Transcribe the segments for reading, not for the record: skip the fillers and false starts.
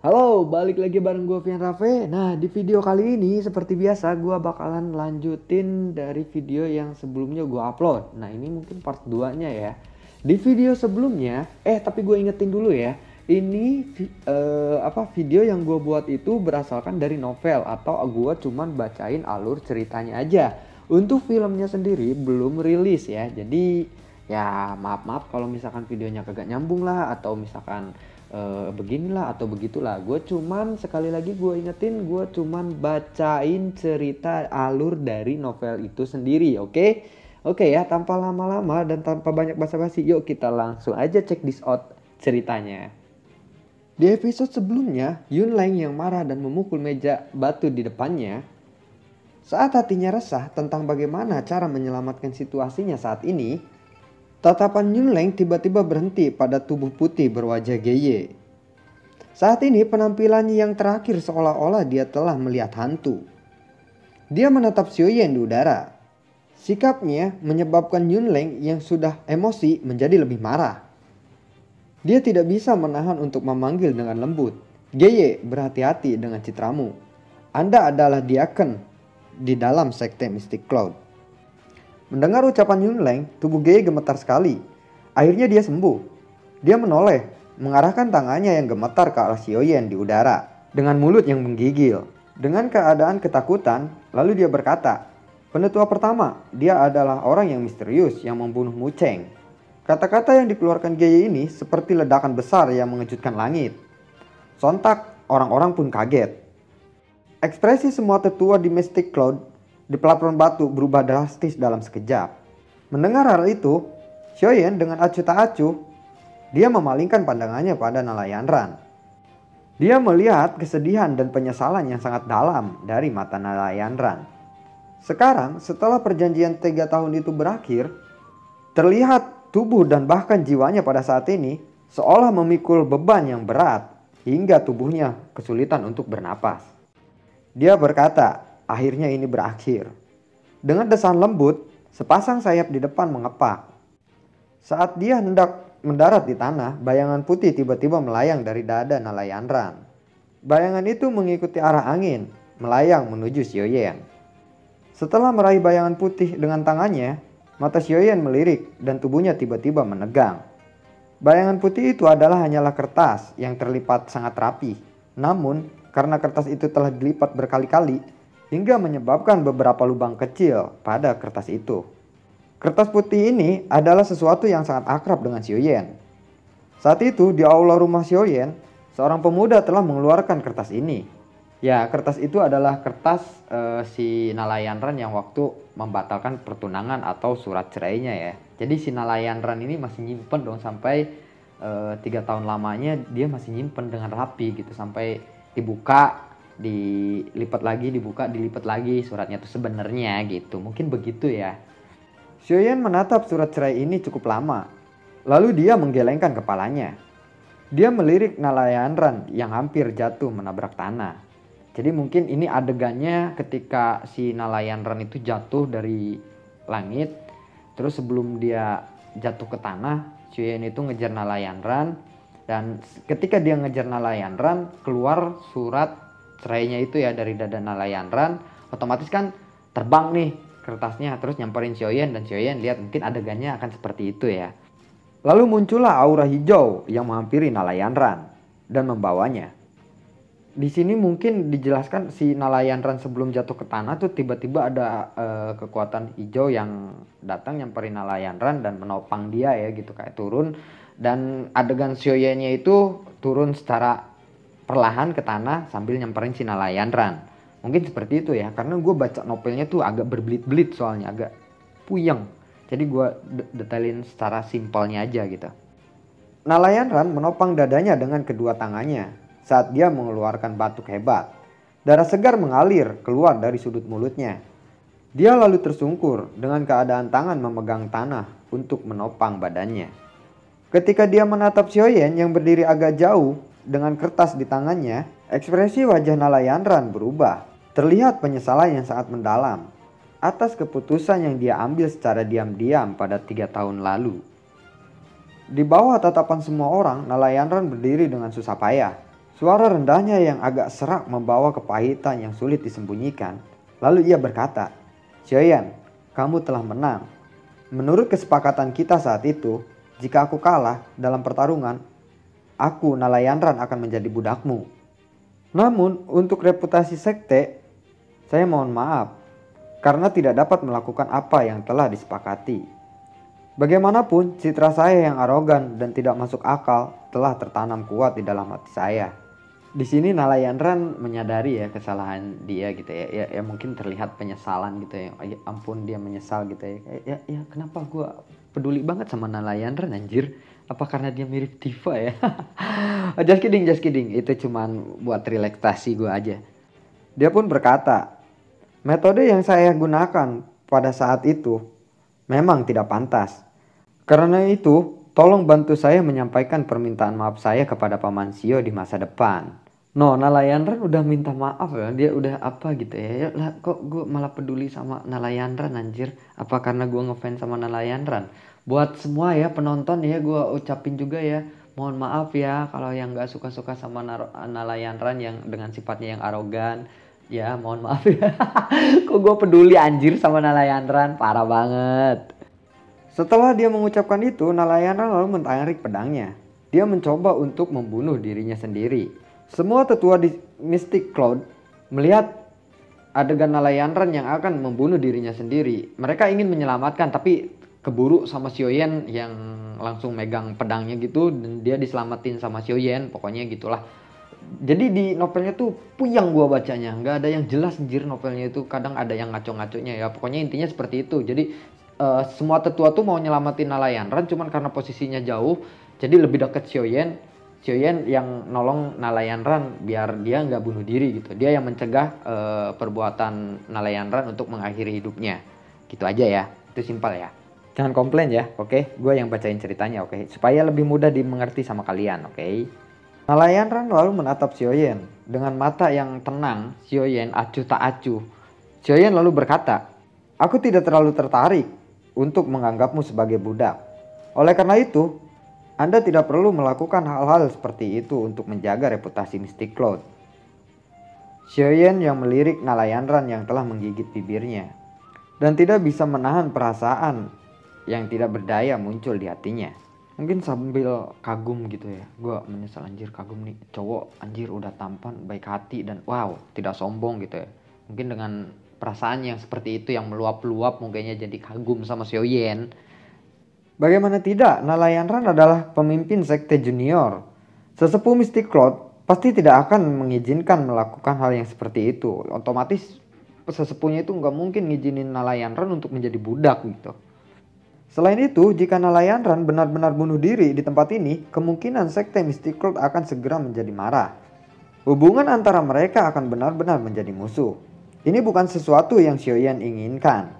Halo, balik lagi bareng gue Vian Rafe. Nah, di video kali ini seperti biasa gue bakalan lanjutin dari video yang sebelumnya gue upload. Nah, ini mungkin part 2-nya ya. Di video sebelumnya, tapi gue ingetin dulu ya. Ini video yang gue buat itu berasalkan dari novel atau gue cuman bacain alur ceritanya aja. Untuk filmnya sendiri belum rilis ya. Jadi ya maaf kalau misalkan videonya kagak nyambung lah atau misalkan beginilah atau begitulah. Gue cuman sekali lagi gue ingetin, gue cuman bacain cerita alur dari novel itu sendiri. Oke ya, tanpa lama-lama dan tanpa banyak basa-basi, yuk kita langsung aja check this out ceritanya. Di episode sebelumnya, Yun Leng yang marah dan memukul meja batu di depannya, saat hatinya resah tentang bagaimana cara menyelamatkan situasinya saat ini, tatapan Yun Leng tiba-tiba berhenti pada tubuh putih berwajah Geye. Saat ini penampilannya yang terakhir seolah-olah dia telah melihat hantu. Dia menatap Xiaoyan di udara. Sikapnya menyebabkan Yun Leng yang sudah emosi menjadi lebih marah. Dia tidak bisa menahan untuk memanggil dengan lembut. Geye, berhati-hati dengan citramu. Anda adalah diaken di dalam sekte Mystic Cloud. Mendengar ucapan Yun Leng, tubuh Geye gemetar sekali. Akhirnya dia sembuh. Dia menoleh, mengarahkan tangannya yang gemetar ke arah Xiaoyan di udara, dengan mulut yang menggigil. Dengan keadaan ketakutan, lalu dia berkata, "Penetua pertama, dia adalah orang yang misterius yang membunuh Mu Cheng." Kata-kata yang dikeluarkan Geye ini seperti ledakan besar yang mengejutkan langit. Sontak, orang-orang pun kaget. Ekspresi semua tetua di Mystic Cloud di pelapon batu berubah drastis dalam sekejap. Mendengar hal itu, Xiaoyan dengan acuh tak acuh, dia memalingkan pandangannya pada Nalayan Ran. Dia melihat kesedihan dan penyesalan yang sangat dalam dari mata Nalayan Ran. Sekarang, setelah perjanjian 3 tahun itu berakhir, terlihat tubuh dan bahkan jiwanya pada saat ini seolah memikul beban yang berat hingga tubuhnya kesulitan untuk bernapas. Dia berkata, "Akhirnya ini berakhir." Dengan desahan lembut, sepasang sayap di depan mengepak. Saat dia hendak mendarat di tanah, bayangan putih tiba-tiba melayang dari dada Nalayan Ran. Bayangan itu mengikuti arah angin, melayang menuju Xiaoyan. Setelah meraih bayangan putih dengan tangannya, mata Xiaoyan melirik dan tubuhnya tiba-tiba menegang. Bayangan putih itu hanyalah kertas yang terlipat sangat rapi. Namun, karena kertas itu telah dilipat berkali-kali, hingga menyebabkan beberapa lubang kecil pada kertas itu. Kertas putih ini adalah sesuatu yang sangat akrab dengan Xiaoyan. Saat itu di aula rumah Xiaoyan, seorang pemuda telah mengeluarkan kertas ini. Ya, kertas itu adalah kertas si Nalayan Ran yang waktu membatalkan pertunangan atau surat cerainya ya. Jadi si Nalayan Ran ini masih nyimpen dong sampai 3 tahun lamanya dia masih nyimpen dengan rapi gitu sampai dibuka, dilipat lagi, dibuka, dilipat lagi suratnya tuh sebenarnya gitu. Mungkin begitu ya. Xiaoyan menatap surat cerai ini cukup lama. Lalu dia menggelengkan kepalanya. Dia melirik Nalayan Ran yang hampir jatuh menabrak tanah. Jadi mungkin ini adegannya ketika si Nalayan Ran itu jatuh dari langit. Terus sebelum dia jatuh ke tanah, Xiaoyan itu ngejar Nalayan Ran. Dan ketika dia ngejar Nalayan Ran, keluar surat cerainya itu ya dari dada Nalayan Ran. Otomatis kan terbang nih kertasnya, terus nyamperin Xiaoyan dan Xiaoyan lihat mungkin adegannya akan seperti itu ya. Lalu muncullah aura hijau yang menghampiri Nalayan Ran dan membawanya. Di sini mungkin dijelaskan si Nalayan Ran sebelum jatuh ke tanah tuh tiba-tiba ada kekuatan hijau yang datang nyamperin Nalayan Ran dan menopang dia ya gitu, kayak turun. Dan adegan Xiaoyan-nya itu turun secara perlahan ke tanah sambil nyamperin si Nalayan Ran. Mungkin seperti itu ya, karena gue baca novelnya tuh agak berbelit-belit soalnya, agak puyeng. Jadi gue detailin secara simpelnya aja gitu. Nalayan Ran menopang dadanya dengan kedua tangannya saat dia mengeluarkan batuk hebat. Darah segar mengalir keluar dari sudut mulutnya. Dia lalu tersungkur dengan keadaan tangan memegang tanah untuk menopang badannya. Ketika dia menatap Xiaoyan yang berdiri agak jauh dengan kertas di tangannya, ekspresi wajah Nalayan Ran berubah. Terlihat penyesalan yang sangat mendalam atas keputusan yang dia ambil secara diam-diam pada 3 tahun lalu. Di bawah tatapan semua orang, Nalayan Ran berdiri dengan susah payah. Suara rendahnya yang agak serak membawa kepahitan yang sulit disembunyikan. Lalu ia berkata, "Xiaoyan, kamu telah menang. Menurut kesepakatan kita saat itu, jika aku kalah dalam pertarungan, aku Nalayanran akan menjadi budakmu. Namun untuk reputasi sekte, saya mohon maaf karena tidak dapat melakukan apa yang telah disepakati. Bagaimanapun, citra saya yang arogan dan tidak masuk akal telah tertanam kuat di dalam hati saya." Di sini Nalayanran menyadari ya kesalahan dia gitu ya. Ya mungkin terlihat penyesalan gitu ya. Ya ampun, dia menyesal gitu ya. Ya kenapa gue peduli banget sama Nalayanran anjir? Apa karena dia mirip Tifa ya? Just kidding. Itu cuman buat relaksasi gue aja. Dia pun berkata, "Metode yang saya gunakan pada saat itu memang tidak pantas. Karena itu, tolong bantu saya menyampaikan permintaan maaf saya kepada Paman Sio di masa depan." No, Nalayanran udah minta maaf ya. Dia udah apa gitu ya. Lah kok gue malah peduli sama Nalayanran anjir. Apa karena gue ngefans sama Nalayanran? Buat semua ya penonton ya, gue ucapin juga ya, mohon maaf ya kalau yang gak suka-suka sama Nalayanran yang dengan sifatnya yang arogan. Ya mohon maaf ya. Kok gue peduli anjir sama Nalayanran. Parah banget. Setelah dia mengucapkan itu, Nalayanran lalu mentarik pedangnya. Dia mencoba untuk membunuh dirinya sendiri. Semua tetua di Mystic Cloud melihat adegan Nalayanran yang akan membunuh dirinya sendiri. Mereka ingin menyelamatkan tapi keburu sama Xiaoyan yang langsung megang pedangnya gitu, dan dia diselamatin sama Xiaoyan. Pokoknya gitulah. Jadi di novelnya tuh puyang gua bacanya. Nggak ada yang jelas anjir novelnya itu. Kadang ada yang ngaco-ngaconya ya. Pokoknya intinya seperti itu. Jadi semua tetua tuh mau nyelamatin Nalayanran, cuman karena posisinya jauh jadi lebih dekat Xiaoyan yang nolong Nalayanran biar dia nggak bunuh diri gitu. Dia yang mencegah perbuatan Nalayanran untuk mengakhiri hidupnya. Gitu aja ya. Itu simpel ya. Jangan komplain ya, oke? Gue yang bacain ceritanya, oke? Supaya lebih mudah dimengerti sama kalian, oke? Nalayanran lalu menatap Xiaoyan. Dengan mata yang tenang, Xiaoyan acuh tak acuh. Xiaoyan lalu berkata, "Aku tidak terlalu tertarik untuk menganggapmu sebagai budak. Oleh karena itu, Anda tidak perlu melakukan hal-hal seperti itu untuk menjaga reputasi Mystic Cloud." Xiaoyan yang melirik Nalayanran yang telah menggigit bibirnya dan tidak bisa menahan perasaan yang tidak berdaya muncul di hatinya. Mungkin sambil kagum gitu ya. Gue menyesal anjir, kagum nih cowok anjir udah tampan, baik hati, dan wow tidak sombong gitu ya. Mungkin dengan perasaan yang seperti itu yang meluap-luap mungkinnya jadi kagum sama Xiaoyan. Bagaimana tidak, Nalayanran adalah pemimpin sekte junior. Sesepuh Mystic Cloud pasti tidak akan mengizinkan melakukan hal yang seperti itu. Otomatis sesepuhnya itu nggak mungkin ngizinin Nalayanran untuk menjadi budak gitu. Selain itu, jika Nalayanran benar-benar bunuh diri di tempat ini, kemungkinan sekte Mystic Cloud akan segera menjadi marah. Hubungan antara mereka akan benar-benar menjadi musuh. Ini bukan sesuatu yang Xiaoyan inginkan.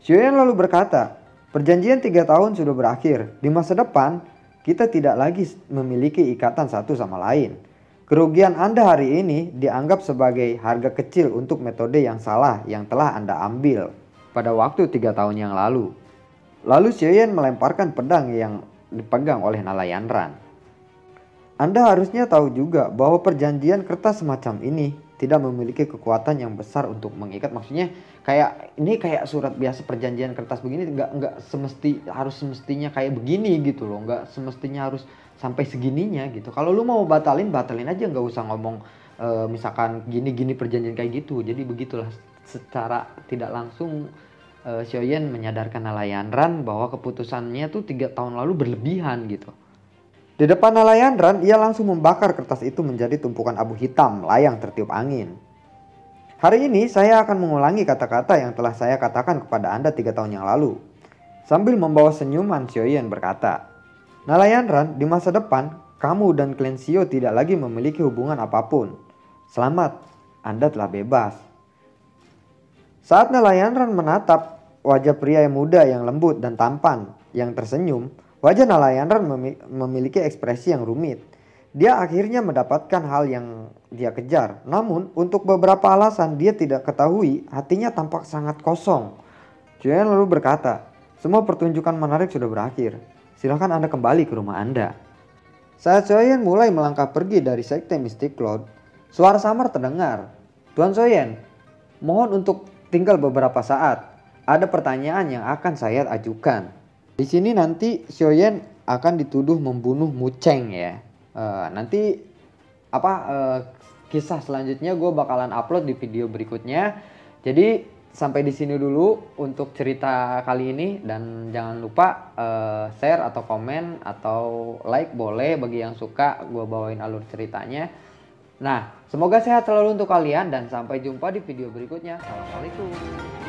Xiaoyan lalu berkata, "Perjanjian 3 tahun sudah berakhir. Di masa depan, kita tidak lagi memiliki ikatan satu sama lain. Kerugian Anda hari ini dianggap sebagai harga kecil untuk metode yang salah yang telah Anda ambil pada waktu 3 tahun yang lalu." Lalu Xiaoyan melemparkan pedang yang dipegang oleh Nalayanran. Anda harusnya tahu juga bahwa perjanjian kertas semacam ini tidak memiliki kekuatan yang besar untuk mengikat. Maksudnya ini kayak surat biasa, perjanjian kertas begini nggak semestinya kayak begini gitu loh. Nggak semestinya harus sampai segininya gitu. Kalau lu mau batalin aja, nggak usah ngomong misalkan gini perjanjian kayak gitu. Jadi begitulah, secara tidak langsung Xiaoyan menyadarkan Nalayanran bahwa keputusannya tuh 3 tahun lalu berlebihan gitu. Di depan Nalayanran, ia langsung membakar kertas itu menjadi tumpukan abu hitam layang tertiup angin. "Hari ini saya akan mengulangi kata-kata yang telah saya katakan kepada Anda 3 tahun yang lalu." Sambil membawa senyuman, Xiaoyan berkata, "Nalayanran, di masa depan, kamu dan klan Xiao tidak lagi memiliki hubungan apapun. Selamat, Anda telah bebas." Saat Nalayanran menatap wajah pria yang muda yang lembut dan tampan yang tersenyum, wajah Nalayanran memiliki ekspresi yang rumit. Dia akhirnya mendapatkan hal yang dia kejar. Namun untuk beberapa alasan dia tidak ketahui, hatinya tampak sangat kosong. Xiaoyan lalu berkata, "Semua pertunjukan menarik sudah berakhir. Silakan Anda kembali ke rumah Anda." Saat Soyen mulai melangkah pergi dari sekte Mystic Cloud, suara samar terdengar. Tuan Soyen, mohon untuk tinggal beberapa saat. Ada pertanyaan yang akan saya ajukan. Di sini nanti Soyen akan dituduh membunuh Mucheng ya. Nanti kisah selanjutnya gue bakalan upload di video berikutnya. Jadi sampai di sini dulu untuk cerita kali ini, dan jangan lupa share atau komen atau like boleh bagi yang suka gue bawain alur ceritanya. Nah, semoga sehat selalu untuk kalian dan sampai jumpa di video berikutnya. Assalamualaikum.